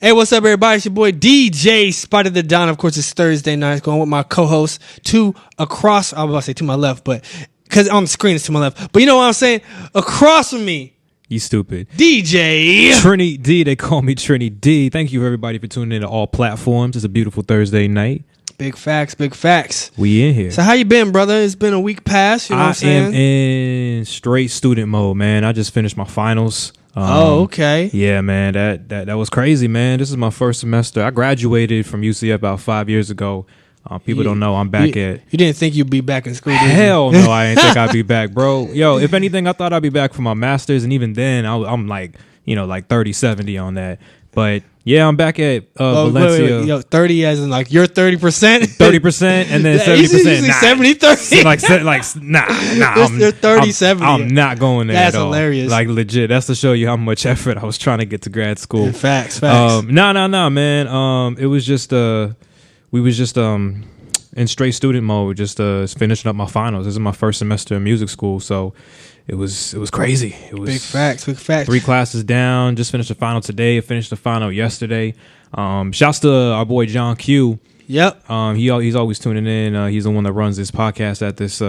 Hey, what's up, everybody? It's your boy DJ Spotted the Don. Of course, it's Thursday night. Going with my co-host I was about to say to my left, but because on the screen it's to my left. But you know what I'm saying? Across from me, you stupid. DJ Trini D. They call me Trini D. Thank you, everybody, for tuning in to all platforms. It's a beautiful Thursday night. Big facts, big facts. We in here. So how you been, brother? It's been a week past. You know what I'm saying? I am in straight student mode, man. I just finished my finals. Okay. Yeah, man. That was crazy, man. This is my first semester. I graduated from UCF about 5 years ago. People don't know I'm back at. You didn't think you'd be back in school? Hell no, I didn't think I'd be back, bro. Yo, if anything, I thought I'd be back for my master's, and even then, I'm like 30-70 on that. But yeah, I'm back at Valencia. Wait. Yo, 30 as in like you're 30%? 30%, and then 70%. 70-30? Nah. You're 30-70. I'm not going there. That's hilarious. Like legit. That's to show you how much effort I was trying to get to grad school. Facts. No, man. It was just we was just in straight student mode, just finishing up my finals. This is my first semester in music school, so it was crazy. It was big facts. 3 classes down. Just finished the final today. I finished the final yesterday. Shouts to our boy John Q. Yep. He's always tuning in. He's the one that runs this podcast at this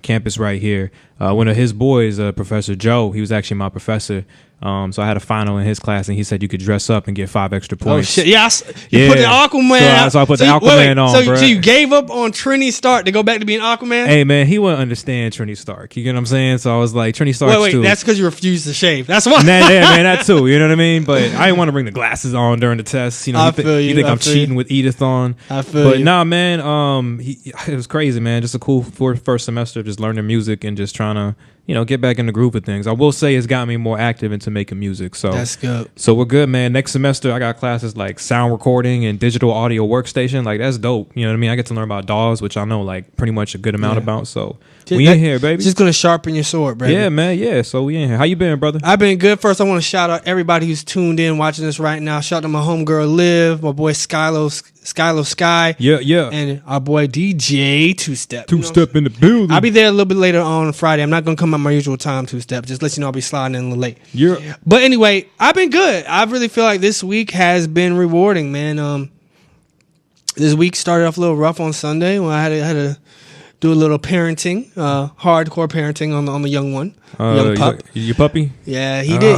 campus right here. One of his boys, Professor Joe, he was actually my professor. So I had a final in his class, and he said you could dress up and get 5 extra points. Oh shit! Yes, you put the Aquaman. So I put the Aquaman on, bro. So you gave up on Trini Stark to go back to being Aquaman? Hey man, he wouldn't understand Trini Stark. You get what I'm saying? So I was like, Trini Stark. Wait, that's because you refused to shave. That's why. Man, that too. You know what I mean? But I didn't want to bring the glasses on during the test. You know, you think I'm cheating with Edith on? I feel you. Nah, man. It was crazy, man. Just a cool first semester of just learning music and just trying to, get back in the groove of things. I will say it's got me more active into making music. So that's good. So we're good, man. Next semester, I got classes like sound recording and digital audio workstation. Like, that's dope. You know what I mean? I get to learn about DAWs, which I know like pretty much a good amount about. So we in here, baby. Just gonna sharpen your sword, baby. Yeah, man. Yeah. So we in here. How you been, brother? I've been good. First, I want to shout out everybody who's tuned in, watching this right now. Shout out to my homegirl Liv, my boy Skylo Sky. Yeah. And our boy DJ Two Step in the building. I'll be there a little bit later on Friday. I'm not gonna come at my usual time, Two Step. Just let you know I'll be sliding in a little late. Yeah. But anyway, I've been good. I really feel like this week has been rewarding, man. This week started off a little rough on Sunday when I had to do a little parenting, hardcore parenting on the young one, young pup. Your puppy? Yeah, he did.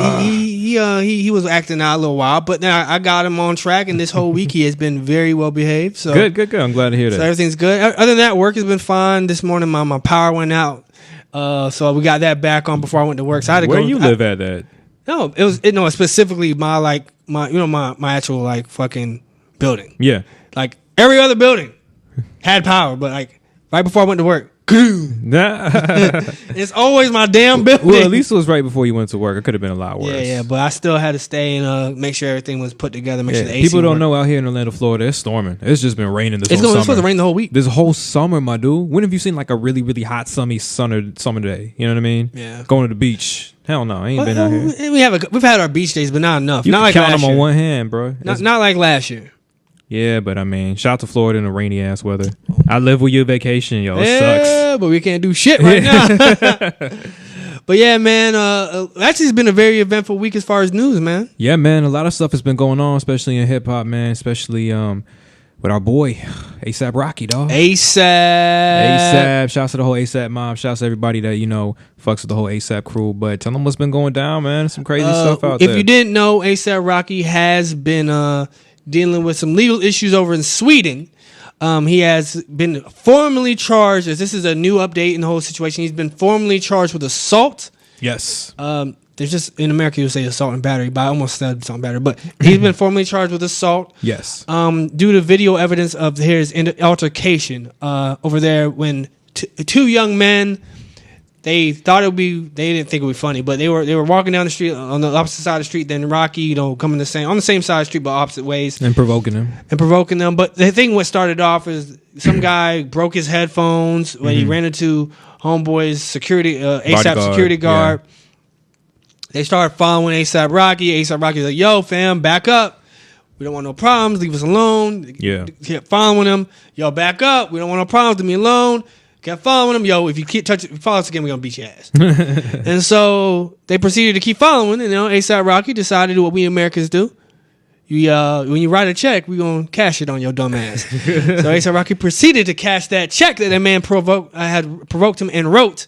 He was acting out a little while, but then I got him on track, and this whole week he has been very well behaved. So good. I'm glad to hear that. So everything's good. Other than that, work has been fine. This morning my power went out, so we got that back on before I went to work. So I had to Where go. you live at that? No, it was specifically my actual like fucking building. Yeah, like every other building had power, but like right before I went to work, it's always my damn building. Well, at least it was right before you went to work. It could have been a lot worse. Yeah, but I still had to stay and make sure everything was put together. Make sure the AC people don't worked. know out here in Orlando, Florida, it's storming. It's just been raining this whole summer. It's supposed to rain the whole week. This whole summer, my dude. When have you seen like a really, really hot, sunny summer day? You know what I mean? Yeah. Going to the beach. Hell no, I ain't been out here. We've had our beach days, but not enough. You not can like count last them year. on one hand, bro. Not like last year. Yeah, but I mean, shout out to Florida in the rainy ass weather. I live with your vacation, yo. It sucks. Yeah, but we can't do shit right now. But yeah, man, actually it's been a very eventful week as far as news, man. Yeah, man, a lot of stuff has been going on, especially in hip hop, man. Especially with our boy ASAP Rocky, dog. ASAP. Shouts to the whole ASAP mob. Shouts to everybody that fucks with the whole ASAP crew. But tell them what's been going down, man. Some crazy stuff out there. If you didn't know, ASAP Rocky has been dealing with some legal issues over in Sweden. He has been formally charged, as this is a new update in the whole situation. He's been formally charged with assault. Yes. There's just, in America, you would say assault and battery, but I almost said assault and battery. But he's been formally charged with assault. Yes. Due to video evidence of his altercation over there when two young men, they didn't think it would be funny, but they were walking down the street on the opposite side of the street than Rocky, coming on the same side of the street but opposite ways. And provoking them. But the thing what started off is some guy broke his headphones when he ran into homeboy's security, ASAP security guard. Yeah. They started following ASAP Rocky. ASAP Rocky was like, yo, fam, back up. We don't want no problems. Leave us alone. Yeah. Kept following him. Yo, back up. We don't want no problems. Leave me alone. Kept following him. Yo, if you follow us again, we're going to beat your ass. And so they proceeded to keep following. And, ASAP Rocky decided to do what we Americans do. when you write a check, we gonna cash it on your dumb ass. So ASAP Rocky proceeded to cash that check that man had provoked him and wrote.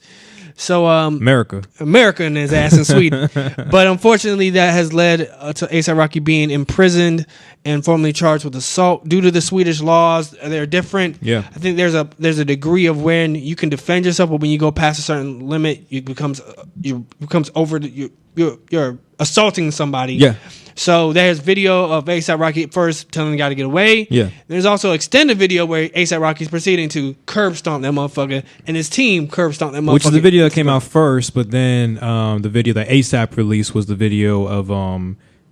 So America in his ass in Sweden. But unfortunately, that has led to ASAP Rocky being imprisoned and formally charged with assault due to the Swedish laws. They're different. Yeah, I think there's a degree of when you can defend yourself, but when you go past a certain limit, you're assaulting somebody. Yeah. So there's video of ASAP Rocky at first telling the guy to get away. Yeah. There's also extended video where ASAP Rocky's proceeding to curb stomp that motherfucker, and his team curb stomp that motherfucker. Which is the video that came out first, but then the video that ASAP released was the video of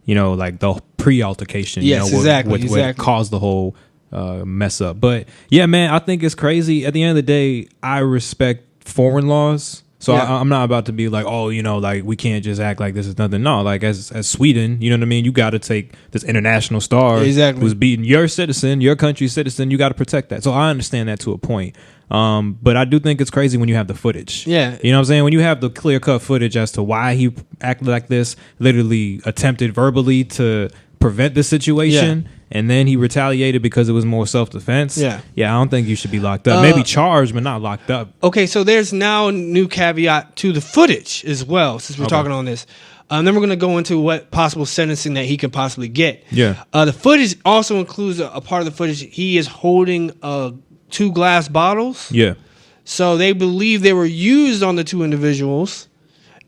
like the pre-altercation. Yes, exactly. What caused the whole mess up. But yeah, man, I think it's crazy. At the end of the day, I respect foreign laws. So yeah. I'm not about to be like, oh, like we can't just act like this is nothing. No, like as Sweden, you know what I mean? You got to take this international star who's beating your citizen, your country's citizen. You got to protect that. So I understand that to a point. But I do think it's crazy when you have the footage. Yeah. You know what I'm saying? When you have the clear cut footage as to why he acted like this, literally attempted verbally to prevent the situation. Yeah. And then he retaliated because it was more self-defense. Yeah, I don't think you should be locked up. Maybe charged, but not locked up. Okay, so there's now a new caveat to the footage as well, since we're talking on this. Then we're going to go into what possible sentencing that he can possibly get. Yeah. The footage also includes a part of the footage. He is holding 2 glass bottles. Yeah. So they believe they were used on the 2 individuals.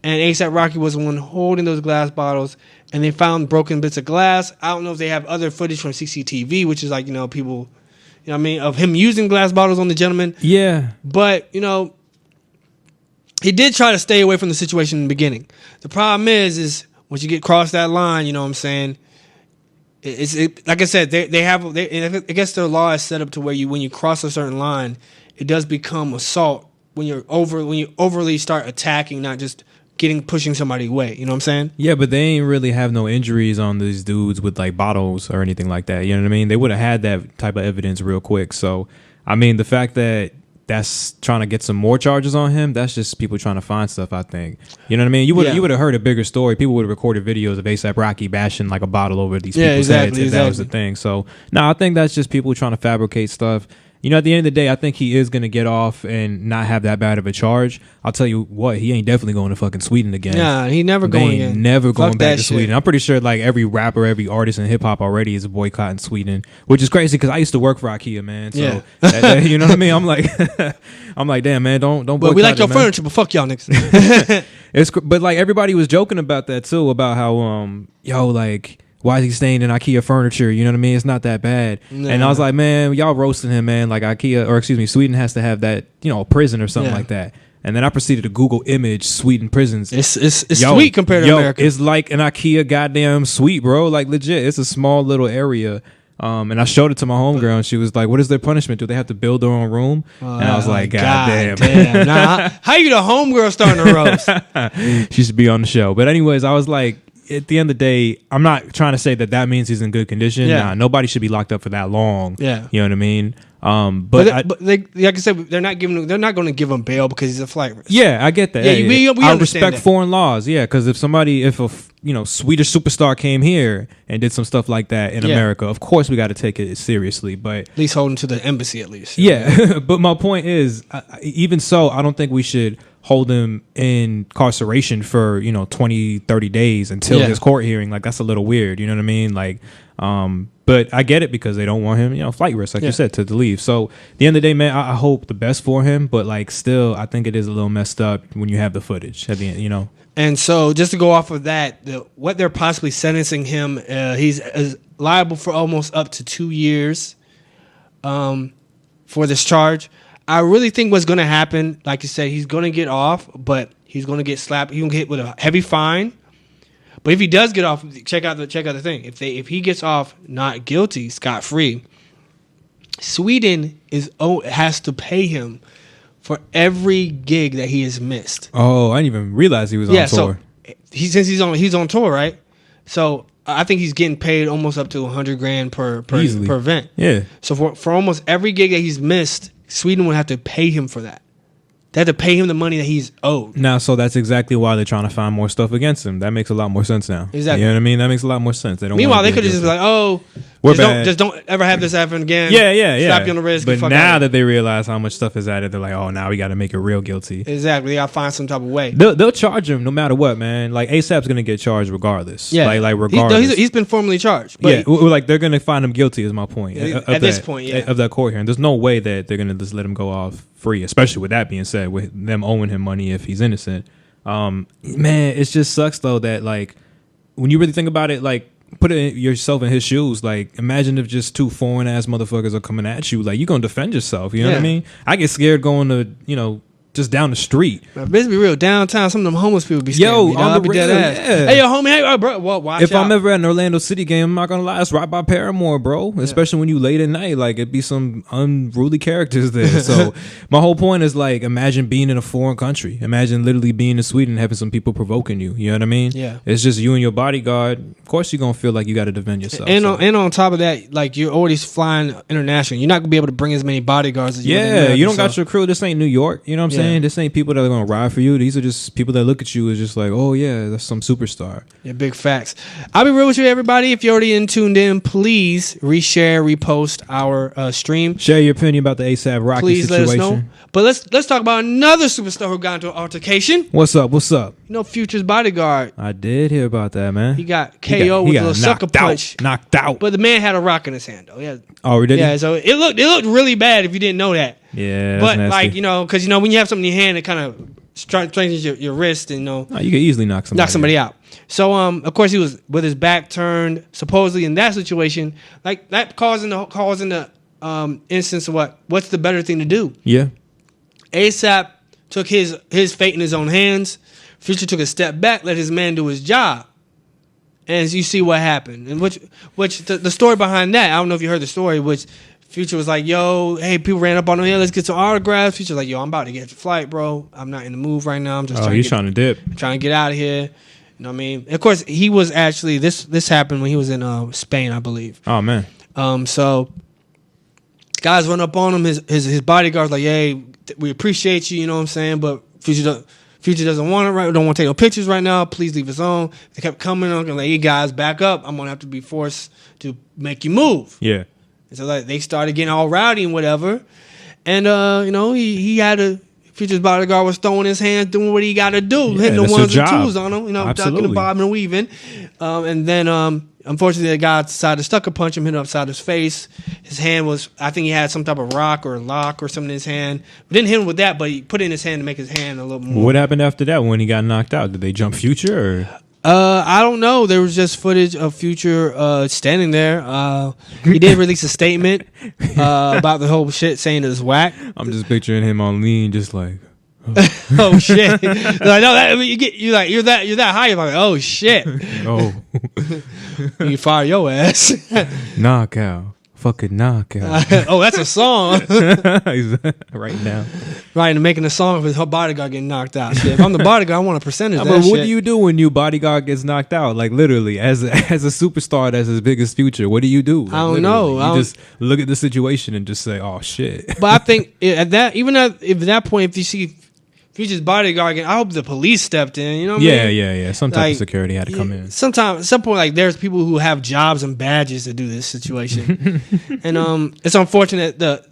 And A$AP Rocky was the one holding those glass bottles, and they found broken bits of glass. I don't know if they have other footage from CCTV, which is like, people, of him using glass bottles on the gentleman. Yeah. But, he did try to stay away from the situation in the beginning. The problem is once you get across that line, you know what I'm saying? Like I said, I guess their law is set up to where when you cross a certain line, it does become assault when you overly start attacking, not just pushing somebody away. You know what I'm saying? Yeah, but they ain't really have no injuries on these dudes with like bottles or anything like that. You know what I mean? They would have had that type of evidence real quick. So, I mean, the fact that that's trying to get some more charges on him, that's just people trying to find stuff, I think. You know what I mean? You would have heard a bigger story. People would have recorded videos of A$AP Rocky bashing like a bottle over these people's heads if that was the thing. So, no, I think that's just people trying to fabricate stuff. At the end of the day, I think he is going to get off and not have that bad of a charge. I'll tell you what, he ain't definitely going to fucking Sweden again. Nah, he never going again. Never going back to Sweden. I'm pretty sure like every rapper, every artist in hip hop already is boycotting Sweden, which is crazy because I used to work for IKEA, man. So yeah. You know what I mean? I'm like, damn, man, don't boycott. But we like your furniture, but fuck y'all niggas. But like everybody was joking about that too, about how like, why is he staying in IKEA furniture? You know what I mean? It's not that bad. Nah. And I was like, man, y'all roasting him, man. Like Sweden has to have that, a prison or something like that. And then I proceeded to Google image Sweden prisons. It's sweet compared to America. It's like an IKEA goddamn suite, bro. Like legit. It's a small little area. And I showed it to my homegirl, and she was like, what is their punishment? Do they have to build their own room? And I was like, God damn. Nah, how you the homegirl starting to roast? She should be on the show. But anyways, I was like, at the end of the day, I'm not trying to say that means he's in good condition. Yeah. Nah, nobody should be locked up for that long. Yeah. You know what I mean? But like I said, they're not going to give him bail because he's a flight risk. Yeah, I get that. Yeah, we I understand respect that. Foreign laws. Yeah, because if a Swedish superstar came here and did some stuff like that in America, of course we got to take it seriously. But at least hold him to the embassy, at least. Yeah, but my point is, even so, I don't think we should hold him in incarceration for 20, 30 days until his court hearing. Like that's a little weird. You know what I mean? Like, but I get it because they don't want him, flight risk, like you said, to leave. So at the end of the day, man, I hope the best for him. But like, still, I think it is a little messed up when you have the footage at the end. And so, just to go off of that, what they're possibly sentencing him, he's liable for almost up to 2 years for this charge. I really think what's going to happen, like you said, he's going to get off, but he's going to get slapped. He's going to get hit with a heavy fine. But if he does get off, check out the thing. If he gets off not guilty, scot-free, Sweden has to pay him for every gig that he has missed. Oh, I didn't even realize he was on tour. So since he's on tour, right? So I think he's getting paid almost up to $100,000 per event. Yeah. So for almost every gig that he's missed, Sweden would have to pay him for that. They had to pay him the money that he's owed. Now, so that's exactly why they're trying to find more stuff against him. That makes a lot more sense now. Exactly. You know what I mean? That makes a lot more sense. They don't. Meanwhile, they could have just been like, "Oh, just don't ever have this happen again." Yeah. Slap you on the wrist. But now that they realize how much stuff is added, they're like, "Oh, now we got to make it real guilty." Exactly. They got to find some type of way. They'll charge him no matter what, man. Like ASAP's gonna get charged regardless. Yeah. Like regardless. He's been formally charged. But like they're gonna find him guilty. Is my point. At this point, yeah. Of that court hearing, there's no way that they're gonna just let him go off free. Especially with that being said, with them owing him money if he's innocent. Man, it just sucks though that like when you really think about it, like put yourself in his shoes. Like imagine if just two foreign ass motherfuckers are coming at you. Like you gonna defend yourself. You know what I mean? I get scared going to just down the street. Let's be real. Downtown, some of them homeless people be scared. On the real, Hey, yo, homie. Hey, bro. Well, watch if out. I'm ever at an Orlando City game, I'm not gonna lie, it's right by Paramore, bro. Yeah. Especially when you late at night, like it'd be some unruly characters there. So my whole point is like, imagine being in a foreign country. Imagine literally being in Sweden and having some people provoking you. You know what I mean? Yeah. It's just you and your bodyguard. Of course, you're gonna feel like you got to defend yourself. And on top of that, like you're already flying international. You're not gonna be able to bring as many bodyguards as you. Yeah, you don't got your crew. This ain't New York. You know what I'm saying? This ain't people that are gonna ride for you. These are just people that look at you as just like, oh yeah, that's some superstar. Yeah, big facts. I'll be real with you, everybody. If you're already tuned in, please reshare, repost our stream. Share your opinion about the ASAP Rocky please situation. Let us know. But let's talk about another superstar who got into an altercation. What's up? You know, Future's bodyguard. I did hear about that, man. He got KO with a little sucker punch. Knocked out. But the man had a rock in his hand, though. Yeah. Oh, did he? Yeah, so it looked really bad if you didn't know that. Yeah, but nasty. like because when you have something in your hand, it kind of strengthens your wrist, and you can easily knock somebody out. So of course he was with his back turned, supposedly in that situation, like that causing the instance of what's the better thing to do? Yeah. ASAP took his fate in his own hands. Future took a step back, let his man do his job. And you see what happened. And which the story behind that, I don't know if you heard the story, which Future was like, yo, hey, people ran up on him, let's get some autographs. Future's like, yo, I'm about to get the flight, bro. I'm not in the move right now. I'm just trying to dip. Trying to get out of here. You know what I mean? And of course, he was actually, this happened when he was in Spain, I believe. Oh, man. So guys run up on him. His bodyguard's like, hey, we appreciate you, you know what I'm saying? But Future doesn't want it right. Don't want to take no pictures right now. Please leave us alone. They kept coming on and like, hey guys, back up. I'm gonna have to be forced to make you move. Yeah. And so like they started getting all rowdy and whatever. And he had Future's bodyguard was throwing his hands, doing what he got to do, hitting the ones and twos on him, ducking and bobbing and weaving. And then unfortunately the guy decided to sucker punch him, hit him upside his face. His hand was, I think he had some type of rock or lock or something in his hand. But didn't hit him with that, but he put it in his hand to make his hand a little more. What happened after that when he got knocked out? Did they jump Future or? I don't know. There was just footage of Future standing there. He did release a statement about the whole shit, saying it was whack. I'm just picturing him on lean, just like, oh shit! Like, no, you're that high. You're like, oh shit! Oh, you fire your ass. Knockout. Fucking knockout. Oh, that's a song. Right now. Right, and making a song of his bodyguard getting knocked out. Shit, if I'm the bodyguard, I want a percentage of that but what shit. do you do when your bodyguard gets knocked out? Like literally, as a superstar that's as big as Future, what do you do? Like, I don't know. You just look at the situation and just say, oh shit. But I think at that point, if you see Future's bodyguard again, I hope the police stepped in. You know what I mean? Yeah. Some type of security had to come in. Sometimes, at some point, like there's people who have jobs and badges to do this situation, and it's unfortunate the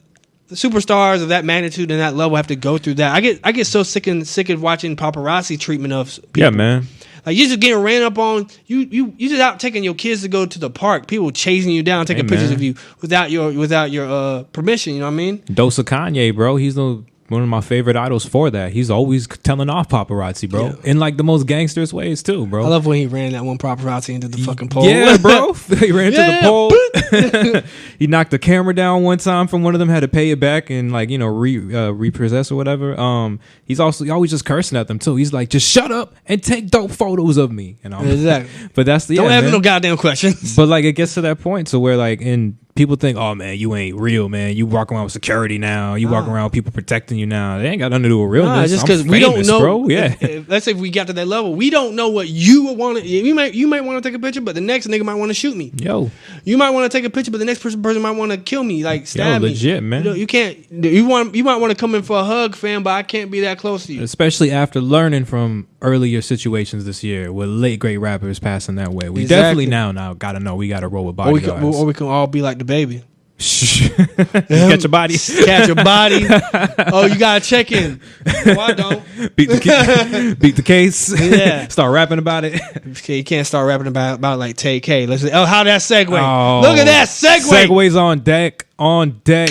superstars of that magnitude and that level have to go through that. I get so sick of watching paparazzi treatment of people. Yeah, man. Like you just getting ran up on. You just out taking your kids to go to the park. People chasing you down, taking pictures of you without your permission. You know what I mean? Dose of Kanye, bro. He's one of my favorite idols for that. He's always telling off paparazzi, bro, in like the most gangsterous ways too, bro. I love when he ran that one paparazzi into the fucking pole. Yeah, bro. He ran into the pole. He knocked the camera down one time from one of them, had to pay it back and like repossess or whatever. He's always just cursing at them too. He's like, just shut up and take dope photos of me. And exactly. But that's the don't ask no goddamn questions. But like it gets to that point, so where like in people think, oh man, you ain't real, man. You walk around with security now. You walk around with people protecting you now. They ain't got nothing to do with realness. Just because we don't know, bro. Yeah. Let's say if we got to that level, we don't know what you would want to. You might want to take a picture, but the next nigga might want to shoot me. Yo, you might want to take a picture, but the next person might want to kill me, like stab me. Legit, man. You can't. You might want to come in for a hug, fam, but I can't be that close to you. Especially after learning from earlier situations this year with late great rappers passing that way. We definitely now gotta know we gotta roll with bodyguards. Or we can all be like the baby. Catch your body. Catch your body. Oh, you gotta check in. No, I don't. Beat the case. Yeah. Start rapping about it. Okay, you can't start rapping about like Tay-K. Let's how that segue. Oh, look at that segue. Segues on deck. On deck.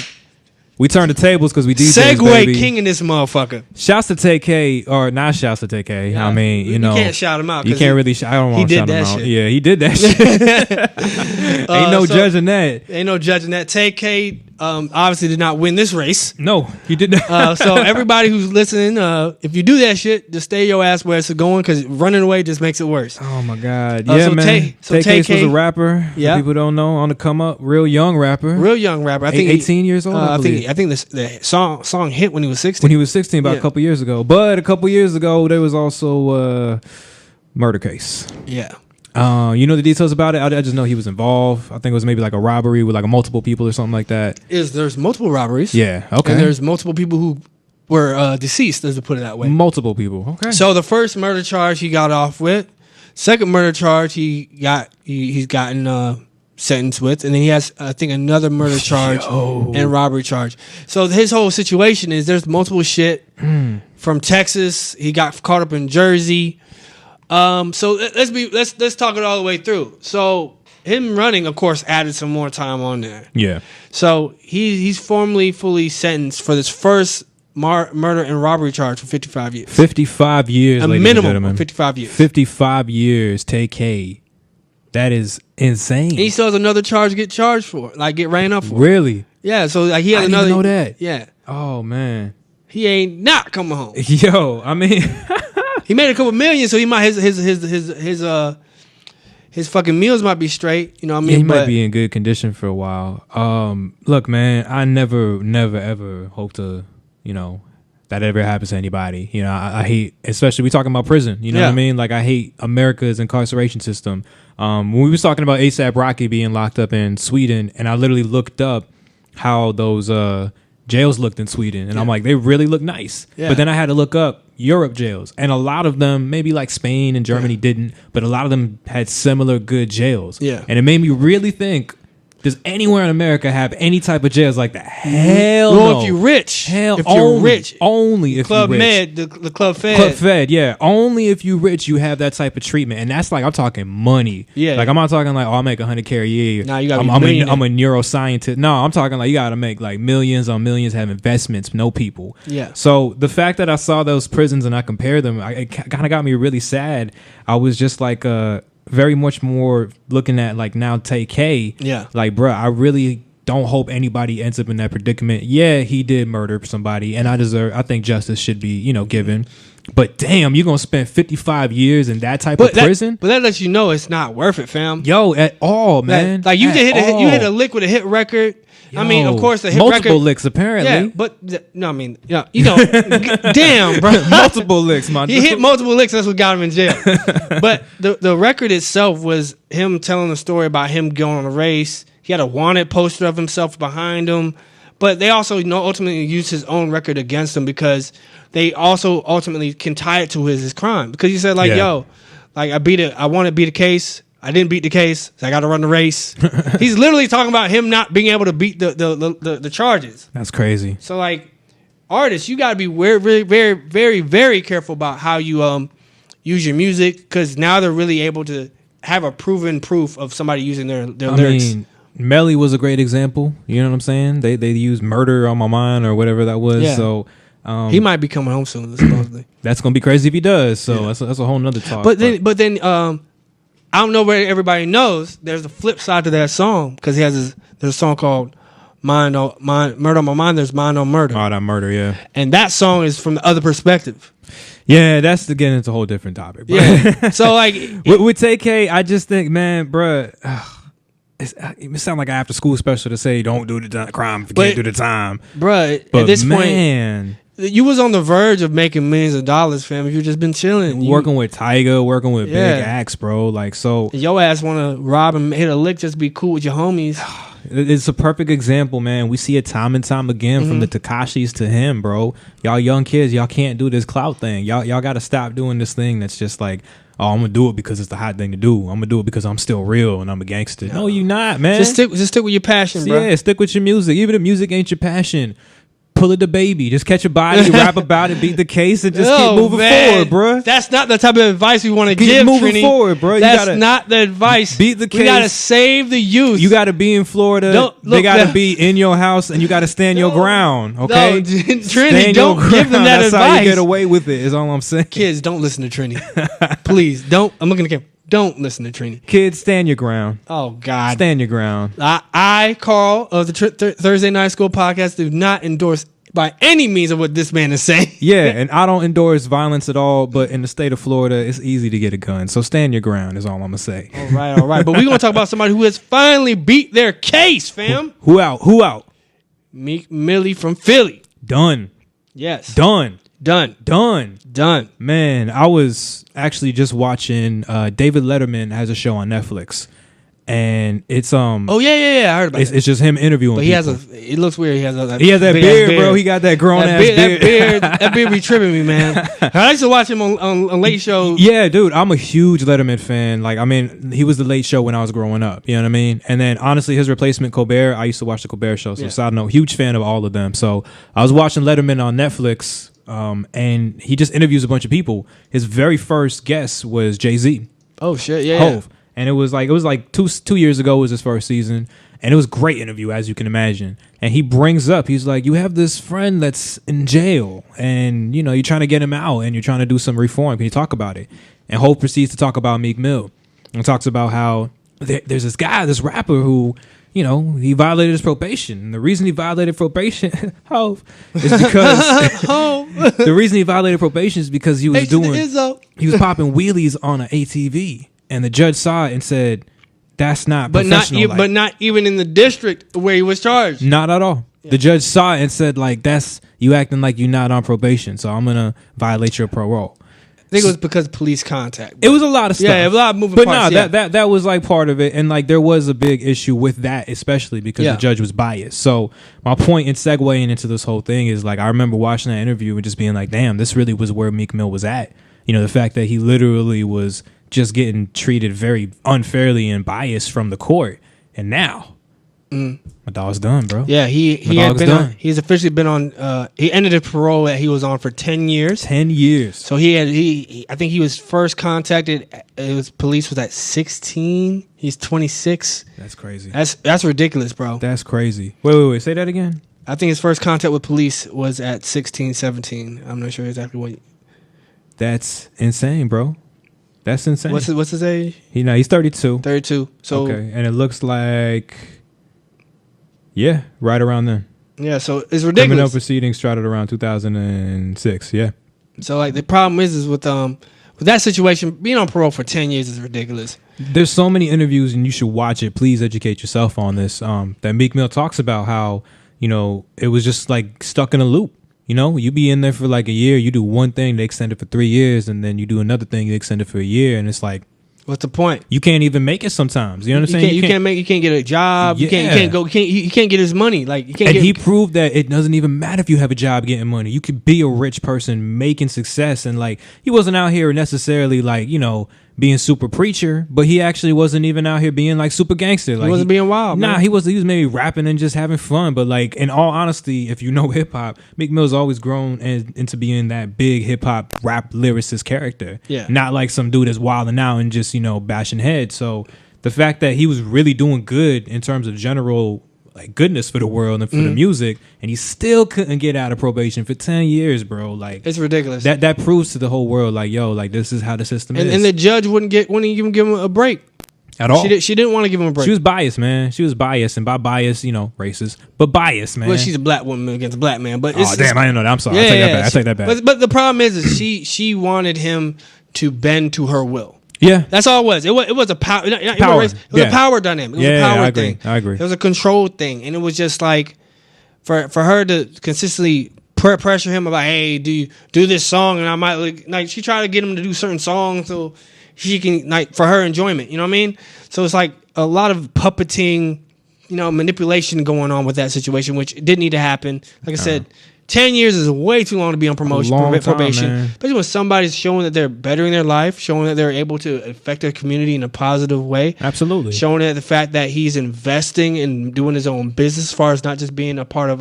We turn the tables because we DJs, Segway baby. king in this motherfucker. Shouts to Tay-K, or not shouts to Tay-K. Yeah. I mean, you know. You can't shout him out. You can't really I don't want to shout him out. Yeah, he did that shit. Ain't no judging that. Ain't no judging that. Tay-K obviously did not win this race. No, he did not. So everybody who's listening, if you do that shit, just stay your ass where it's going, because running away just makes it worse. Oh my God. Yeah, man. Tay-K was a rapper. Yeah. People don't know, on the come up. Real young rapper. I think 18 years old. I think the song hit when he was 16. When he was 16, about a couple years ago. But a couple years ago, there was also a murder case. Yeah. You know the details about it? I just know he was involved. I think it was maybe like a robbery with like multiple people or something like that. There's multiple robberies. Yeah. Okay. And there's multiple people who were deceased, as to put it that way. Multiple people. Okay. So the first murder charge he got off with. Second murder charge he's gotten sentenced with, and then he has, I think, another murder charge and robbery charge. So his whole situation is there's multiple shit from Texas. He got caught up in Jersey. So let's talk it all the way through. So him running, of course, added some more time on there. Yeah. So he's formally fully sentenced for this first murder and robbery charge for 55 years. 55 years, ladies and gentlemen. Of 55 years. 55 years, Tay-K. That is insane. And he still has another charge to get charged for, like get ran up for. Really? Yeah. So like he had I another. Didn't know that. Yeah. Oh man. He ain't not coming home. Yo, I mean, he made a couple million, so he might his fucking meals might be straight. You know what I mean? Yeah, he might be in good condition for a while. Look, man, I never, ever hope to, that ever happens to anybody. I hate, especially we talking about prison. You know what I mean? Like, I hate America's incarceration system. When we was talking about A$AP Rocky being locked up in Sweden, and I literally looked up how those jails looked in Sweden, and I'm like, they really look nice. Yeah. But then I had to look up Europe jails, and a lot of them, maybe like Spain and Germany didn't, but a lot of them had similar good jails. Yeah. And it made me really think, does anywhere in America have any type of jails like that? Hell no. If you're rich. If you're rich. Only if you're rich. Club Med, the Club Fed. Club Fed, yeah. Only if you're rich, you have that type of treatment. And that's like, I'm talking money. Yeah. Like, I'm not talking like, I'll make $100K a year. Nah, you gotta I'm a neuroscientist. No, I'm talking like, you gotta make like millions on millions, have investments, know people. Yeah. So the fact that I saw those prisons and I compared them, it kind of got me really sad. I was just like, very much more looking at like now Tay-K. Yeah. Like, bruh, I really don't hope anybody ends up in that predicament. Yeah, he did murder somebody, and I think justice should be, given. But damn, you're gonna spend 55 years in that type of prison? But that lets you know it's not worth it, fam. Yo, at all, man. Like you hit a lick with a hit record. Yo, I mean, of course, the hit multiple record, licks apparently. Yeah, but no, I mean, damn, bro, multiple licks, man. He hit multiple licks. That's what got him in jail. But the record itself was him telling a story about him going on a race. He had a wanted poster of himself behind him. But they also, ultimately used his own record against him because they also ultimately can tie it to his crime. Because he said, like, yo, like I want to beat a case. I didn't beat the case, so I got to run the race. He's literally talking about him not being able to beat the charges. That's crazy. So, like, artists, you got to be very, very, very, very careful about how you use your music, because now they're really able to have a proven proof of somebody using their lyrics. I mean, Melly was a great example. You know what I'm saying? They used Murder on My Mind or whatever that was. Yeah. So he might be coming home soon, supposedly. That's gonna be crazy if he does. So that's a whole nother talk. But then I don't know where everybody knows. There's a flip side to that song, because there's a song called Murder on My Mind. There's Mind on Murder. Oh, that murder, yeah. And that song is from the other perspective. Yeah, that's again, it's a whole different topic. Bro. Yeah. So like with Tay-K, I just think, man, bruh, it sound like an after school special to say don't do the crime if you can't do the time, bruh. At this point, you was on the verge of making millions of dollars, fam. If you just been chilling, working with Tyga, working with big acts, bro. Like, so your ass want to rob and hit a lick just to be cool with your homies. It's a perfect example, man. We see it time and time again from the Tekashis to him, bro. Y'all young kids, y'all can't do this clout thing. Y'all got to stop doing this thing that's just like, oh, I'm gonna do it because it's the hot thing to do. I'm gonna do it because I'm still real and I'm a gangster. No, you not, man. Just stick with your passion, bro. Yeah, stick with your music. Even if music ain't your passion, pull it the baby. Just catch a body, rap about it, beat the case, and just keep moving forward, bro. That's not the type of advice we want to give. Moving forward, bro. That's not the advice. Beat the case. We gotta save the youth. You gotta be in Florida. They gotta be in your house, and you gotta stand your ground. Okay, Trini, don't give them that advice. That's how you get away with it. Is all I'm saying. Kids, don't listen to Trini. Please don't. I'm looking at the camera. Don't listen to Trini. Kids, stand your ground. Oh God, stand your ground. I Carl of the Thursday Night School podcast, do not endorse by any means of what this man is saying. Yeah, and I don't endorse violence at all, but in the state of Florida, it's easy to get a gun. So stand your ground is all I'm going to say. All right. But we're going to talk about somebody who has finally beat their case, fam. Who out? Meek Millie from Philly. Done. Yes. Done. Done. Man, I was actually just watching David Letterman has a show on Netflix. And it's oh yeah I heard about it. It's just him interviewing. But it looks weird. He has that beard, bro. He got that grown ass beard. That beard be tripping me, man. I used to watch him on Late Show. Yeah, dude, I'm a huge Letterman fan. Like, I mean, he was the Late Show when I was growing up. You know what I mean? And then honestly, his replacement Colbert, I used to watch the Colbert Show. So side note, huge fan of all of them. So I was watching Letterman on Netflix, and he just interviews a bunch of people. His very first guest was Jay-Z. Oh shit, yeah. Hov. And it was like 2 years ago was his first season, and it was a great interview, as you can imagine. And he brings up, he's like, you have this friend that's in jail, and you know you're trying to get him out, and you're trying to do some reform. Can you talk about it? And Hope proceeds to talk about Meek Mill, and talks about how there's this guy, this rapper who, you know, he violated his probation. And the reason he violated probation, Hope, is because the reason he violated probation is because he was popping wheelies on an ATV. And the judge saw it and said, "That's not professional." But not even in the district where he was charged. Not at all. Yeah. The judge saw it and said, "Like, that's you acting like you're not on probation, so I'm gonna violate your parole." I think it was because of police contact. It was a lot of stuff. Yeah, a lot of moving parts. But no, that was like part of it, and like there was a big issue with that, especially because the judge was biased. So my point in segueing into this whole thing is like I remember watching that interview and just being like, "Damn, this really was where Meek Mill was at." You know, the fact that he literally was just getting treated very unfairly and biased from the court, and now my dog's done, bro. Yeah, he's officially been on. He ended his parole that he was on for 10 years. 10 years. So I think he was first contacted. Police was at 16. He's 26. That's crazy. That's ridiculous, bro. That's crazy. Wait. Say that again. I think his first contact with police was at 16, 17. I'm not sure exactly what. That's insane, bro. That's insane. What's his age? He's 32. 32. So okay, and it looks like, right around then. Yeah, so it's ridiculous. Criminal proceedings started around 2006. Yeah. So like the problem is with that situation, being on parole for 10 years is ridiculous. There's so many interviews, and you should watch it. Please educate yourself on this. That Meek Mill talks about how, you know, it was just like stuck in a loop. You know, you be in there for like a year, you do one thing, they extend it for 3 years, and then you do another thing, they extend it for a year, and it's like, what's the point? You can't even make it sometimes. You know what I'm saying? You can't get a job. Yeah. You can't get his money. Like you can't. And he proved that it doesn't even matter if you have a job getting money. You could be a rich person making success, and like he wasn't out here necessarily like, you know, being super preacher, but he actually wasn't even out here being like super gangster. Like he wasn't being wild. Nah, he was maybe rapping and just having fun. But like in all honesty, if you know hip hop, Meek Mill's always grown into being that big hip hop rap lyricist character. Yeah, not like some dude that's wilding out and just, you know, bashing heads. So the fact that he was really doing good in terms of general like goodness for the world and for the music, and he still couldn't get out of probation for 10 years, bro. Like it's ridiculous. That proves to the whole world, like, yo, like this is how the system is. And the judge wouldn't even give him a break at all. She didn't want to give him a break. She was biased, man. She was biased, and by bias, you know, racist, but biased, man. Well, she's a black woman against a black man. But I didn't know that. I'm sorry. I take that back. But the problem is she wanted him to bend to her will. Yeah, that's all it was. It was a power. It power. was a power dynamic. It was a power thing. I agree. It was a control thing, and it was just like for her to consistently pressure him about, hey, do this song, and I might like she tried to get him to do certain songs so she can like for her enjoyment. You know what I mean? So it's like a lot of puppeting, manipulation going on with that situation, which didn't need to happen. Like I said, 10 years is way too long to be on probation, especially when somebody's showing that they're bettering their life, showing that they're able to affect their community in a positive way. Absolutely. Showing that the fact that he's investing and doing his own business as far as not just being a part of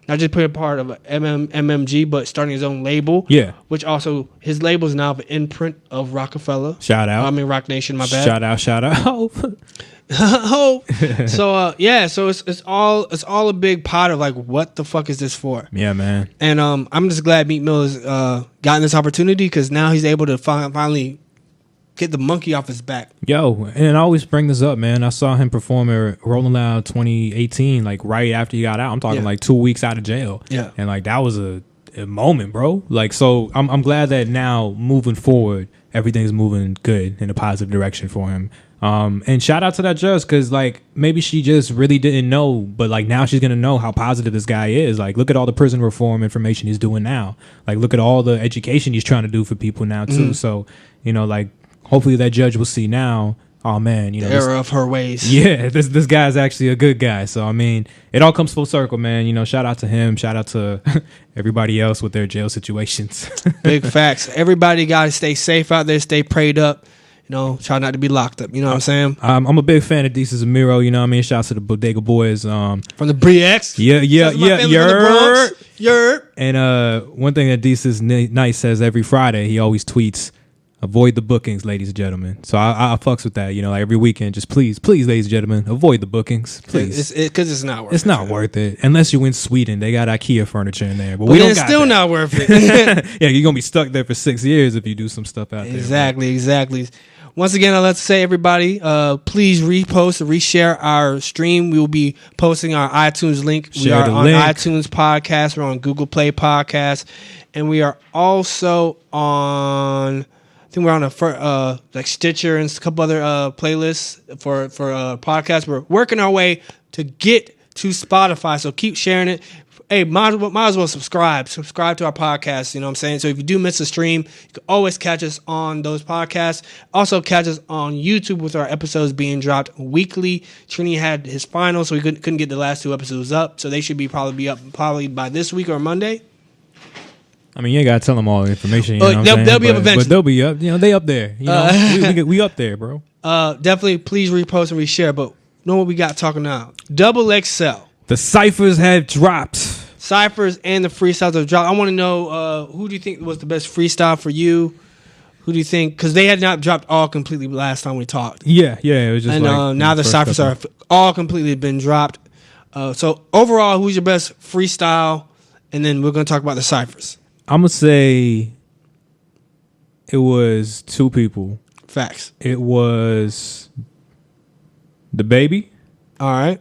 not just being a part of MMG, but starting his own label. Yeah. Which also, his label is now an imprint of Rockefeller. Shout out. Rock Nation, my bad. Shout out. So so it's all a big pot of like, what the fuck is this for? Yeah, man. And I'm just glad Meek Mill has gotten this opportunity, because now he's able to finally get the monkey off his back. Yo, and I always bring this up, man. I saw him perform at Rolling Loud 2018, like right after he got out. I'm talking like 2 weeks out of jail. Yeah, and like that was a moment, bro. Like, so I'm glad that now moving forward, everything's moving good in a positive direction for him. And shout out to that judge, because like maybe she just really didn't know, but like now she's gonna know how positive this guy is. Like, look at all the prison reform information he's doing now. Like, look at all the education he's trying to do for people now too. So like hopefully that judge will see now, oh man, the error of her ways. Yeah, this guy's actually a good guy. So I mean, it all comes full circle, man. Shout out to him. Shout out to everybody else with their jail situations. Big facts. Everybody got to stay safe out there. Stay prayed up. Try not to be locked up. You know what I'm saying? I'm a big fan of Desus and Mero. You know what I mean? Shouts to the Bodega Boys. From the BX. Yeah. And one thing that Desus Knite says every Friday, he always tweets, avoid the bookings, ladies and gentlemen. So I fucks with that. Like every weekend, just please, ladies and gentlemen, avoid the bookings, please. Because it's not worth it. It's not worth it. Unless you in Sweden. They got IKEA furniture in there. But we don't it's still not worth it. Yeah, you're going to be stuck there for 6 years if you do some stuff out there. Exactly. Once again, I'd like to say, everybody, please repost and reshare our stream. We will be posting our iTunes link. We are on iTunes Podcast. We're on Google Play Podcast. And we are also on, I think we're on like Stitcher and a couple other playlists for podcasts. We're working our way to get to Spotify, so keep sharing it. Hey, might as well subscribe to our podcast. You know what I'm saying? So if you do miss a stream, you can always catch us on those podcasts. Also catch us on YouTube with our episodes being dropped weekly. Trini had his final, so we couldn't get the last 2 episodes up. So they should be up by this week or Monday. I mean, you ain't got to tell them all the information. They'll be up eventually. But they'll be up. They up there. We up there, bro. Definitely, please repost and reshare. But know what we got talking now? XXL. The ciphers have dropped. Ciphers and the freestyles have dropped. I want to know, who do you think was the best freestyle for you? Who do you think? Because they had not dropped all completely last time we talked. Yeah, it was just. And now the ciphers are all completely been dropped. So overall, who's your best freestyle? And then we're going to talk about the ciphers. I'm gonna say it was 2 people. Facts. It was the baby. All right.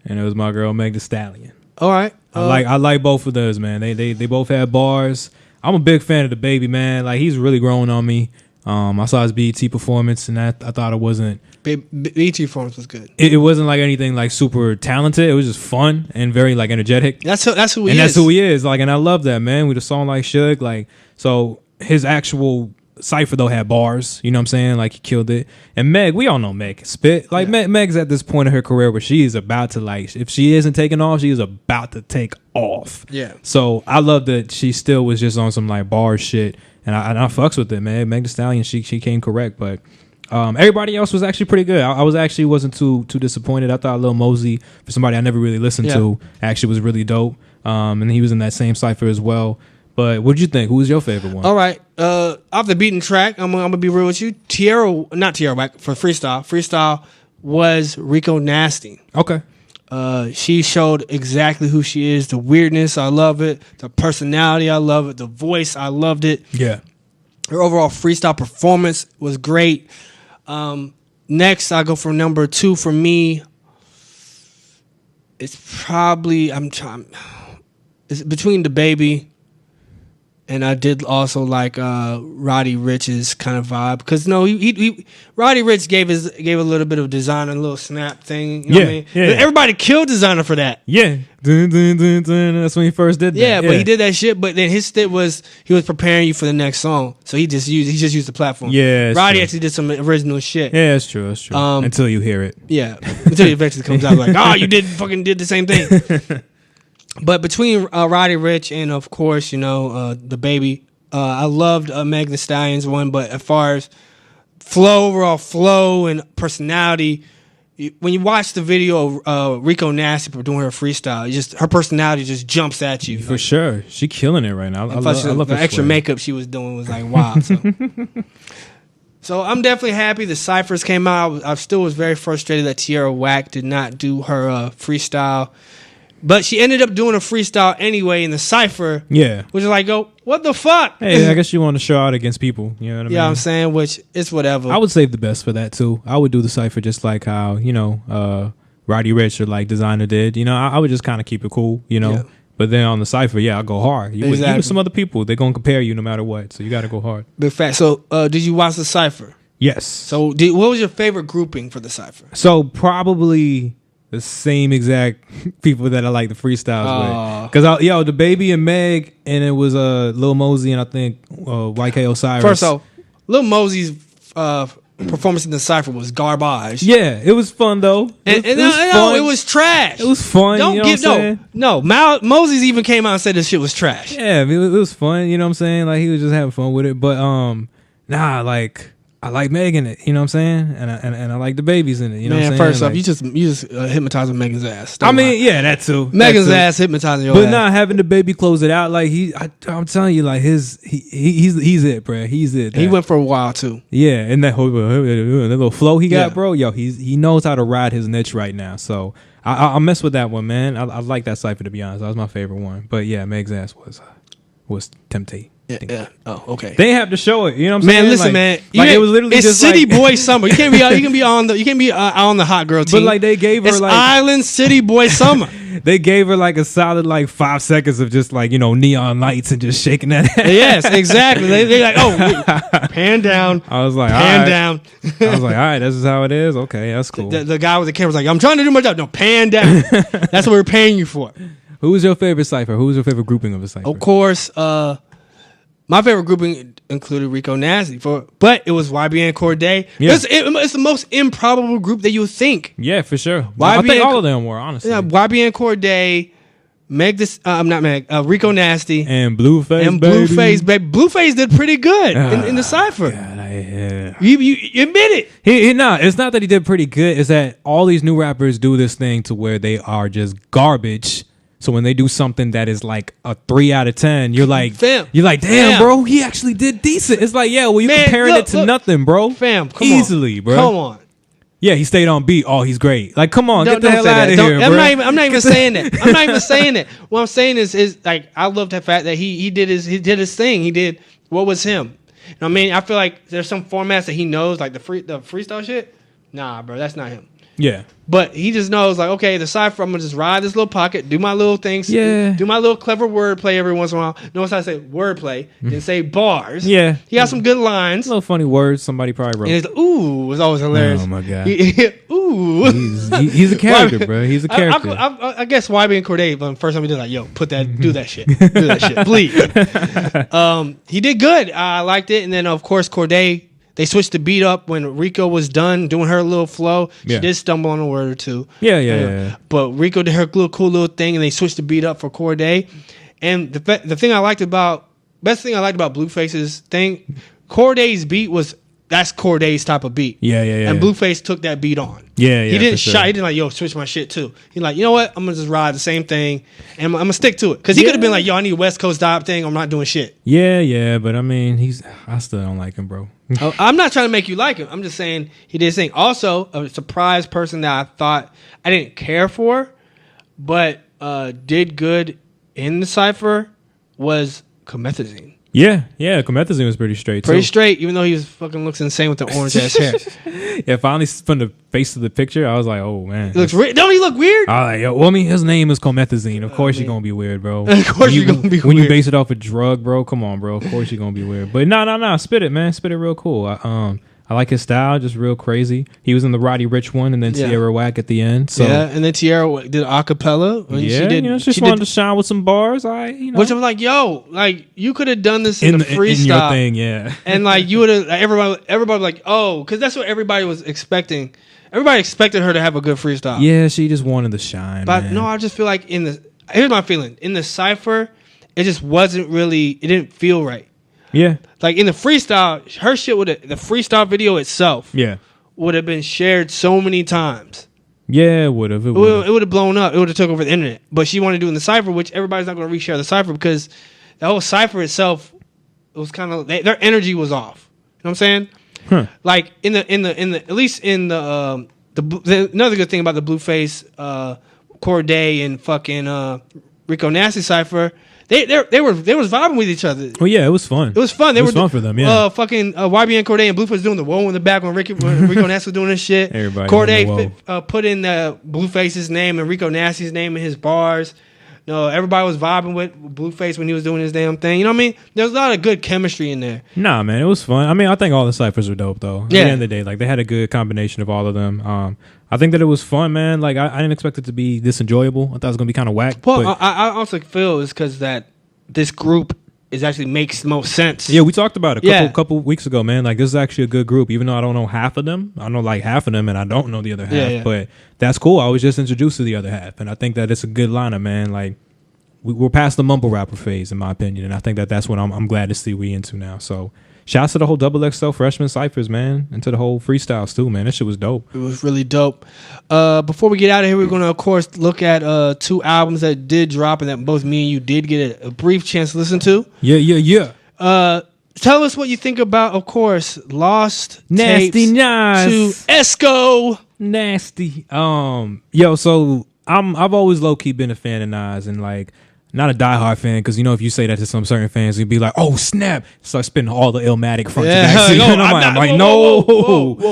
And it was my girl Meg Thee Stallion. All right. I like both of those, man. They both had bars. I'm a big fan of the baby, man. Like, he's really growing on me. I saw his BET performance, and I thought it wasn't. BET performance was good. It wasn't like anything like super talented. It was just fun and very like energetic. That's who he is. And that's who he is. Like, and I love that, man. With a song like Suge, like, so his actual cipher though had bars. You know what I'm saying? Like, he killed it. And Meg, we all know Meg can spit. Like, Meg's at this point in her career where she is about to, like, if she isn't taking off, she is about to take off. Yeah. So I love that she still was just on some like bar shit. And I fucks with it, man. Meg Thee Stallion, she came correct, but everybody else was actually pretty good. I wasn't too disappointed. I thought Lil Mosey, for somebody I never really listened to, actually was really dope. And he was in that same cipher as well. But what'd you think? Who was your favorite one? All right, off the beaten track, I'm gonna be real with you. Not Tierra, for freestyle. Freestyle was Rico Nasty. Okay. She showed exactly who she is. The weirdness, I love it. The personality, I love it. The voice, I loved it. Yeah. Her overall freestyle performance was great. Next, I go for number 2 for me. It's probably it's between the baby And I did also like Roddy Rich's kind of vibe because Roddy Rich gave a little bit of designer, a little snap thing. You know what I mean? Yeah. Everybody killed designer for that. Yeah, dun, dun, dun, dun. That's when he first did that. Yeah, but he did that shit. But then his stint was he was preparing you for the next song, so he just used the platform. Yeah, Roddy actually did some original shit. Yeah, that's true. That's true. Until you hear it. Yeah, until it eventually comes out like, oh, you did the same thing. But between Roddy Rich and of course, the baby, I loved Meg Thee Stallion's one. But as far as overall flow and personality, when you watch the video of Rico Nasty doing her freestyle, her personality just jumps at you. For sure, she killing it right now. I love the extra makeup she was doing was like wow. So I'm definitely happy the ciphers came out. I still was very frustrated that Tierra Whack did not do her freestyle. But she ended up doing a freestyle anyway in the cipher. Yeah. Which is like, what the fuck? Hey, I guess you want to show out against people. You know what I mean? Yeah, I'm saying, which it's whatever. I would save the best for that too. I would do the cipher just like how, Roddy Rich or like Designer did. I would just kind of keep it cool, Yeah. But then on the cipher, I'll go hard. You with some other people, they're going to compare you no matter what. So you got to go hard. Big fact. So did you watch the cipher? Yes. So what was your favorite grouping for the cipher? So probably the same exact people that I like the freestyles with. Because the baby and Meg, and it was Lil Mosey and I think YK Osiris. First off, Lil Mosey's performance in the cipher was garbage. Yeah, it was fun though. It was trash. It was fun. Mosey's even came out and said this shit was trash. Yeah, it was fun. You know what I'm saying? Like he was just having fun with it. But I like Meg in it, you know what I'm saying, and I like the babies in it, you know what I'm saying. First off, you just hypnoptizing Megan's ass. That too. Megan's ass hypnotizing your ass. But not having the baby close it out, like I'm telling you, like he's it, bro. He's it. He went for a while too. Yeah, and that little flow he got, bro. Yo, he knows how to ride his niche right now. So I mess with that one, man. I like that cipher, to be honest. That was my favorite one. But yeah, Meg's ass was tempting. Yeah. Oh, okay. They have to show it. You know what I'm saying? Man, listen, man. It was literally it's just City Boy Summer. You can't be on the hot girl team. But like they gave her it's Island City Boy Summer. They gave her like a solid 5 seconds of just like neon lights and just shaking that ass. Yes, exactly. They like pan down. I was like pan down. I was like, all right, this is how it is. Okay, that's cool. The guy with the camera was like, I'm trying to do my job. No, pan down. That's what we're paying you for. Who was your favorite cipher? Who was your favorite grouping of a cipher? Of course, my favorite grouping included Rico Nasty, but it was YBN Corday. Yeah. It's the most improbable group that you would think. Yeah, for sure. I think all of them were, honestly. Yeah, YBN Corday, Rico Nasty, and Blueface. And Blueface, baby. Blueface did pretty good in the cipher. God, you admit it. It's not that he did pretty good. It's that all these new rappers do this thing to where they are just garbage. So when they do something that is like a 3 out of 10, you're like, damn, bro, he actually did decent. It's like, you're comparing it to nothing, bro. Fam, come easily, on. Bro. Come on. Yeah, he stayed on beat. Oh, he's great. Like, come on, get the hell out of here, bro. I'm not even saying that. I'm not even saying that. What I'm saying is like, I love the fact that he did his thing. He did what was him. I mean, I feel like there's some formats that he knows, like the freestyle shit. Nah, bro, that's not him. Yeah. But he just knows, like, okay, the cipher, I'm going to just ride this little pocket, do my little things, do my little clever wordplay every once in a while. Notice how I say wordplay, then say bars. Yeah. He got some good lines. Little funny words somebody probably wrote. And it's ooh, was always hilarious. Oh, my God. Ooh. He's a character, bro. He's a character. I guess YB and Corday, but the first time he did, like, do that shit. Do that shit, please. He did good. I liked it. And then, of course, Corday, they switched the beat up when Rico was done doing her little flow. She did stumble on a word or two. Yeah. But Rico did her cool little thing, and they switched the beat up for Corday. And the best thing I liked about Blueface's thing, Corday's beat that's Corday's type of beat. Yeah. And Blueface took that beat on. Yeah. He didn't shy. He didn't like, switch my shit too. He's like, you know what? I'm gonna just ride the same thing, and I'm gonna stick to it. Because he could have been like, I need a West Coast dive thing. I'm not doing shit. Yeah. But I mean, I still don't like him, bro. I'm not trying to make you like him. I'm just saying he did his thing. Also, a surprise person that I thought I didn't care for, but did good in the cipher was Comethazine. Yeah, Comethazine was pretty straight. Pretty straight, even though he was fucking looks insane with the orange ass hair. Yeah, finally from the face of the picture, I was like, oh man, he looks don't he look weird? I was like, yo, well, I mean, his name is Comethazine. Of course, you're gonna be weird, bro. Of course, you're gonna be weird. When you base it off a drug, bro. Come on, bro. Of course, you're gonna be weird. But no, spit it, man. Spit it real cool. I like his style, just real crazy. He was in the Roddy Ricch one, and then Tierra Whack at the end. So. Yeah, and then Tierra did acapella. She wanted to shine with some bars. Which I'm like, yo, like you could have done this in the freestyle in your thing, yeah. And like you would have, everybody like, oh, because that's what everybody was expecting. Everybody expected her to have a good freestyle. Yeah, she just wanted to shine. But man. No, I just feel like here's my feeling in the cypher, it just wasn't really. It didn't feel right. Yeah, like in the freestyle, her shit the freestyle video itself, would have been shared so many times. Yeah, it would have. It would have blown up. It would have took over the internet. But she wanted to do in the cipher, which everybody's not going to reshare the cipher because the whole cipher itself, it was kind of their energy was off. You know what I'm saying? Huh. Like in the at least in the another good thing about the Blueface, Corday and fucking Rico Nasty cipher. They was vibing with each other. Oh yeah, it was fun. It was fun. It was fun for them. Yeah. Fucking YBN Corday and Blueface doing the whoa in the back when Rico Nasty was doing this shit. Everybody. Corday put in Blueface's name and Rico Nasty's name in his bars. No, everybody was vibing with Blueface when he was doing his damn thing. You know what I mean? There's a lot of good chemistry in there. Nah, man, it was fun. I mean, I think all the ciphers were dope though. At the end of the day, like they had a good combination of all of them. I think that it was fun, man. Like I didn't expect it to be this enjoyable. I thought it was gonna be kind of whack. Well, I also feel it's because that this group actually makes the most sense. Yeah, we talked about it a couple weeks ago, man. Like this is actually a good group, even though I don't know half of them. I know like half of them, and I don't know the other half. But that's cool. I was just introduced to the other half, and I think that it's a good lineup, man. Like we're past the mumble rapper phase, in my opinion, and I think that that's what I'm glad to see we into now. So. Shouts to the whole XXL freshman ciphers, man, and to the whole freestyles too, man. That shit was dope. It was really dope. Before we get out of here, we're going to, of course, look at 2 albums that did drop and that both me and you did get a brief chance to listen to. Yeah. Tell us what you think about, of course, Lost Nasty Tapes Nas to Esco. Nasty. So I've always low key been a fan of Nas and like. Not a diehard fan, because you know if you say that to some certain fans, you'd be like, "Oh snap!" Start spitting all the Illmatic front to back. I'm like, no,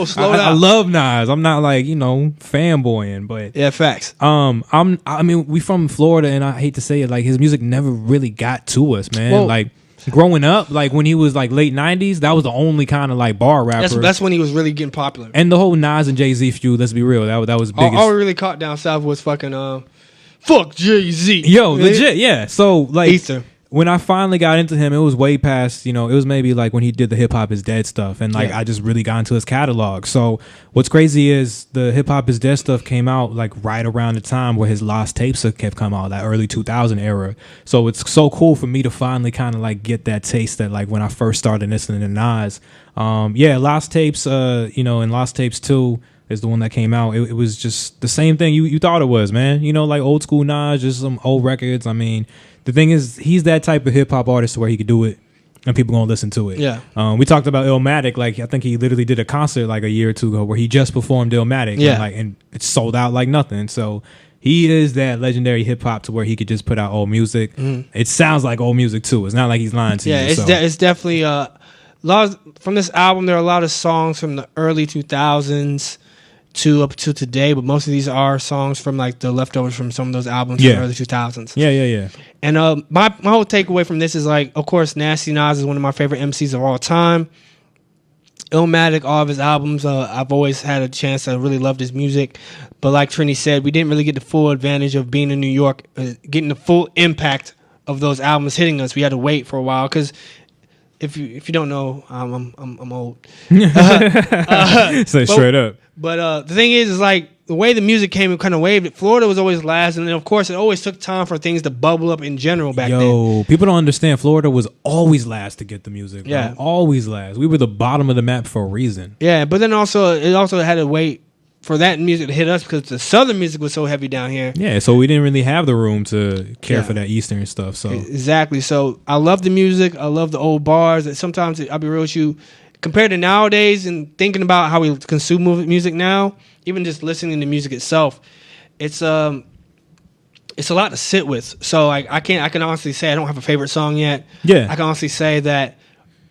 slow down. I love Nas. I'm not like fanboying, but yeah, facts. I mean, we from Florida, and I hate to say it, like his music never really got to us, man. Well, like growing up, like when he was like late '90s, that was the only kind of like bar rapper. That's when he was really getting popular. And the whole Nas and Jay-Z feud. Let's be real, that was biggest. All we really caught down south was fucking fuck Jay-Z. Yo, legit, yeah. So, like, Ether. When I finally got into him, it was way past, it was maybe like when he did the Hip Hop Is Dead stuff. And, like, I just really got into his catalog. So, what's crazy is the Hip Hop Is Dead stuff came out, like, right around the time where his Lost Tapes kept coming out, that early 2000 era. So, it's so cool for me to finally kind of, like, get that taste that, like, when I first started listening to Nas. Lost Tapes, and Lost Tapes 2, is the one that came out. It was just the same thing you thought it was, man. Like old school Nas, just some old records. I mean, the thing is, he's that type of hip hop artist where he could do it and people gonna listen to it. Yeah. We talked about Illmatic. Like I think he literally did a concert like a year or two ago where he just performed Illmatic. Yeah. And it sold out like nothing. So he is that legendary hip hop to where he could just put out old music. Mm. It sounds like old music too. It's not like he's lying to you. Yeah, it's definitely from this album. There are a lot of songs from the early 2000s. To up to today, but most of these are songs from like the leftovers from some of those albums from the early 2000s. Yeah. And my whole takeaway from this is like, of course, Nasty Nas is one of my favorite MCs of all time. Illmatic, all of his albums, I've always had a chance to really love his music. But like Trini said, we didn't really get the full advantage of being in New York, getting the full impact of those albums hitting us. We had to wait for a while because. If you don't know, I'm old. Say straight up. But the thing is like the way the music came and kind of waved it. Florida was always last, and then of course it always took time for things to bubble up in general back then. People don't understand. Florida was always last to get the music. Bro. Yeah, always last. We were the bottom of the map for a reason. Yeah, but then it also had to wait for that music to hit us because the southern music was so heavy down here. Yeah, so we didn't really have the room to care for that eastern stuff. So exactly. So I love the music. I love the old bars. Sometimes I'll be real with you, compared to nowadays and thinking about how we consume music now, even just listening to music itself, it's it's a lot to sit with. So I can honestly say I don't have a favorite song yet. Yeah. I can honestly say that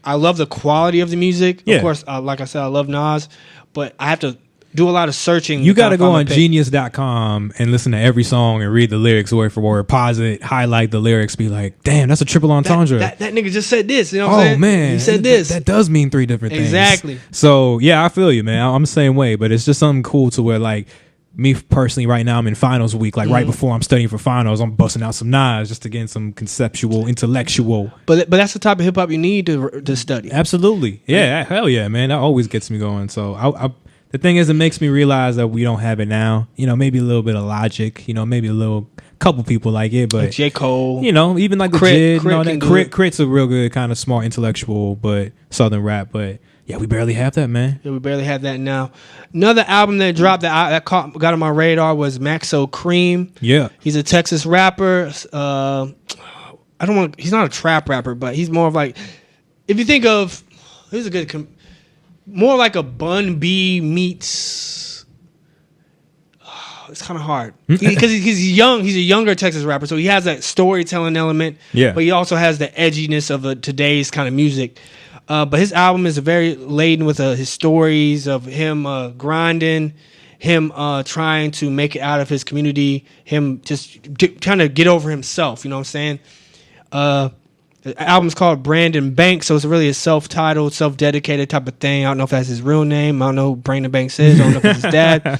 I love the quality of the music. Yeah. Of course, like I said, I love Nas, but I have to do a lot of searching. You got to go on genius.com and listen to every song and read the lyrics word for word, pause it, highlight the lyrics, be like, damn, that's a triple entendre. That nigga just said this. You know what I'm saying? Man. He said this. That does mean 3 different things. Exactly. So, yeah, I feel you, man. I'm the same way, but it's just something cool to where, like, me personally right now, I'm in finals week. Like, right before I'm studying for finals, I'm busting out some Nas just to get some conceptual, intellectual. But that's the type of hip-hop you need to study. Absolutely. Yeah, hell yeah, man. That always gets me going. So, the thing is, it makes me realize that we don't have it now. You know, maybe a little bit of Logic. You know, maybe couple people like it, but like J. Cole. You know, even like the Crit, Jid and all that. Crit's a real good kind of smart, intellectual, but Southern rap. But yeah, we barely have that, man. Yeah, we barely have that now. Another album that dropped that got on my radar was Maxo Cream. Yeah, he's a Texas rapper. He's not a trap rapper, but he's more of like, if you think of, here's a good. More like a Bun B meets. It's kind of hard because he's young. He's a younger Texas rapper, so he has that storytelling element. Yeah, but he also has the edginess of today's kind of music. But his album is very laden with his stories of him grinding, him trying to make it out of his community, him just trying to get over himself. You know what I'm saying? The album's called Brandon Banks, so it's really a self-titled, self-dedicated type of thing. I don't know if that's his real name. I don't know who Brandon Banks is. I don't know if it's his dad.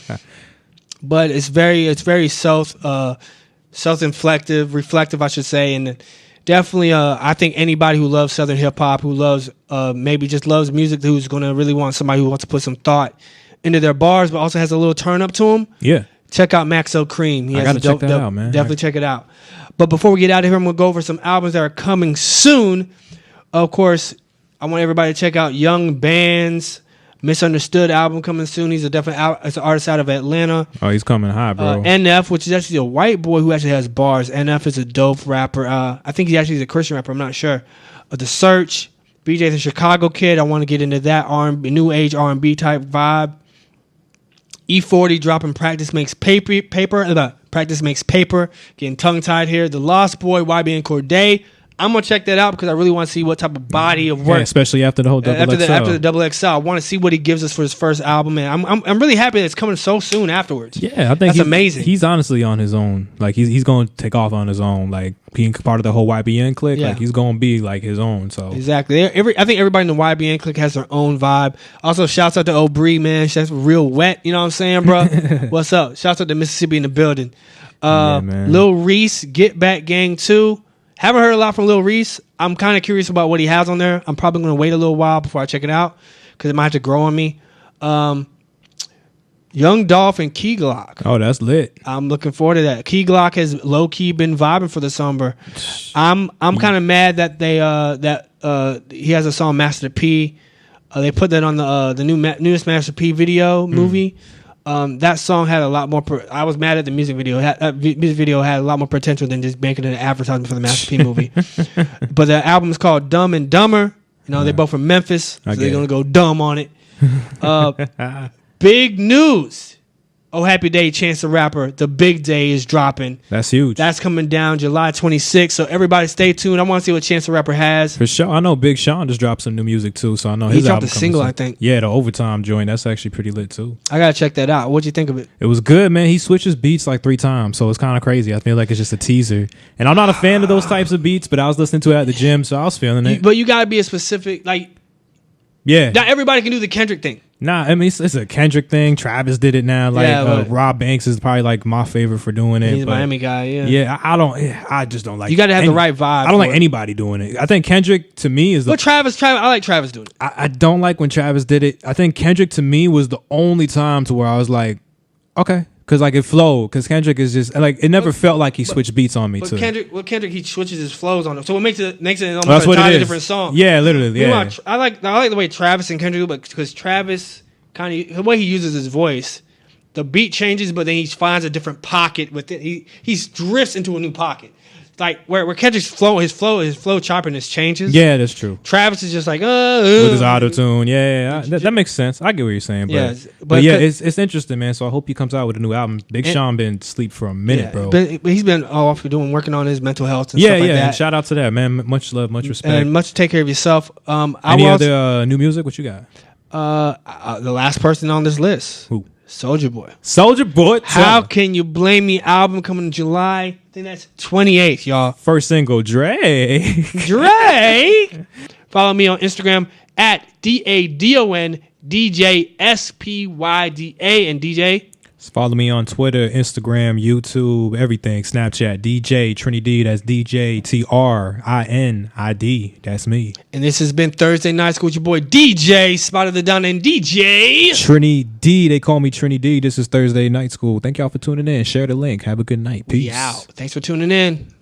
But it's very self-inflective, reflective, I should say. And definitely, I think anybody who loves Southern hip-hop, who loves maybe just loves music, who's going to really want somebody who wants to put some thought into their bars, but also has a little turn up to them. Yeah. Check out Maxo Cream. I got to check that out, man. Definitely check it out. But before we get out of here, I'm going to go over some albums that are coming soon. Of course, I want everybody to check out Young Band's Misunderstood album coming soon. He's it's an artist out of Atlanta. Oh, he's coming high, bro. NF, which is actually a white boy who actually has bars. NF is a dope rapper. I think he actually is a Christian rapper. I'm not sure. The Search, BJ's a Chicago kid. I want to get into that R&B, new age R&B type vibe. E40 dropping Practice Makes Paper. Practice Makes Paper. Getting tongue-tied here. The Lost Boy, YB and Corday. I'm going to check that out because I really want to see what type of body of work. Yeah, especially after the whole XXL. After the XXL. I want to see what he gives us for his first album. And I'm really happy that it's coming so soon afterwards. Yeah, I think that's amazing. He's honestly on his own. Like, he's going to take off on his own. Like, being part of the whole YBN clique, like, he's going to be, like, his own. So exactly. I think everybody in the YBN clique has their own vibe. Also, shouts out to O'Bree, man. That's real wet. You know what I'm saying, bro? What's up? Shouts out to Mississippi in the building. Man. Lil Reese, Get Back Gang 2. Haven't heard a lot from Lil Reese. I'm kind of curious about what he has on there. I'm probably going to wait a little while before I check it out because it might have to grow on me. Young Dolph and Key Glock. Oh, that's lit. I'm looking forward to that. Key Glock has low key been vibing for the summer. I'm kind of mad that he has a song Master P. They put that on the newest Master P video movie. That song had a lot more. I was mad at the music video. Music video had a lot more potential than just making an advertisement for the Master P movie. But the album is called Dumb and Dumber. You know, they're both from Memphis, so they're gonna go dumb on it. Big news. Oh Happy Day, Chance the Rapper. The Big Day is dropping. That's huge. That's coming down July 26th. So everybody stay tuned. I want to see what Chance the Rapper has. For sure. I know Big Sean just dropped some new music too, so I know he his dropped album a single, soon. I think. Yeah, the Overtime joint. That's actually pretty lit too. I gotta check that out. What'd you think of it? It was good, man. He switches beats like 3 times, so it's kind of crazy. I feel like it's just a teaser. And I'm not a fan of those types of beats, but I was listening to it at the gym, so I was feeling it. But you gotta be a specific, like, yeah. Not everybody can do the Kendrick thing. Nah, I mean, it's a Kendrick thing. Travis did it now. Like, Rob Banks is probably like my favorite for doing it. He's a Miami guy, yeah. Yeah, I just don't like. You got to have the right vibe. I don't like anybody doing it. I think Kendrick to me is the. But Travis, I like Travis doing it. I don't like when Travis did it. I think Kendrick to me was the only time to where I was like, okay. Because like it flowed. Because Kendrick is just like it never felt like he switched beats on me too. Kendrick he switches his flows on him, so it makes it almost an entirely different song. Yeah, literally. Yeah. I like the way Travis and Kendrick do, but because Travis kind of the way he uses his voice, the beat changes, but then he finds a different pocket with it. He drifts into a new pocket. like where Kendrick's his flow choppiness changes. Yeah, that's true. Travis is just like with his auto tune. Yeah, that makes sense. I get what you're saying. But yeah, it's interesting, man. So I hope he comes out with a new album. Big Sean been asleep for a minute, bro. But he's been off working on his mental health and stuff like that. Yeah. And shout out to that, man. Much love, much respect, and much take care of yourself. Any other new music? What you got? The last person on this list. Who? Soulja Boy. How can you blame me? Album coming in July. I think that's 28th, y'all. First single, Drake. Follow me on Instagram at DADONDJSPYDA and DJ. Follow me on Twitter, Instagram, YouTube, everything. Snapchat, DJ Trini D. That's DJ TRINID. That's me. And this has been Thursday Night School with your boy DJ Spot of the Down and DJ Trini D. They call me Trini D. This is Thursday Night School. Thank y'all for tuning in. Share the link. Have a good night. Peace. We out. Thanks for tuning in.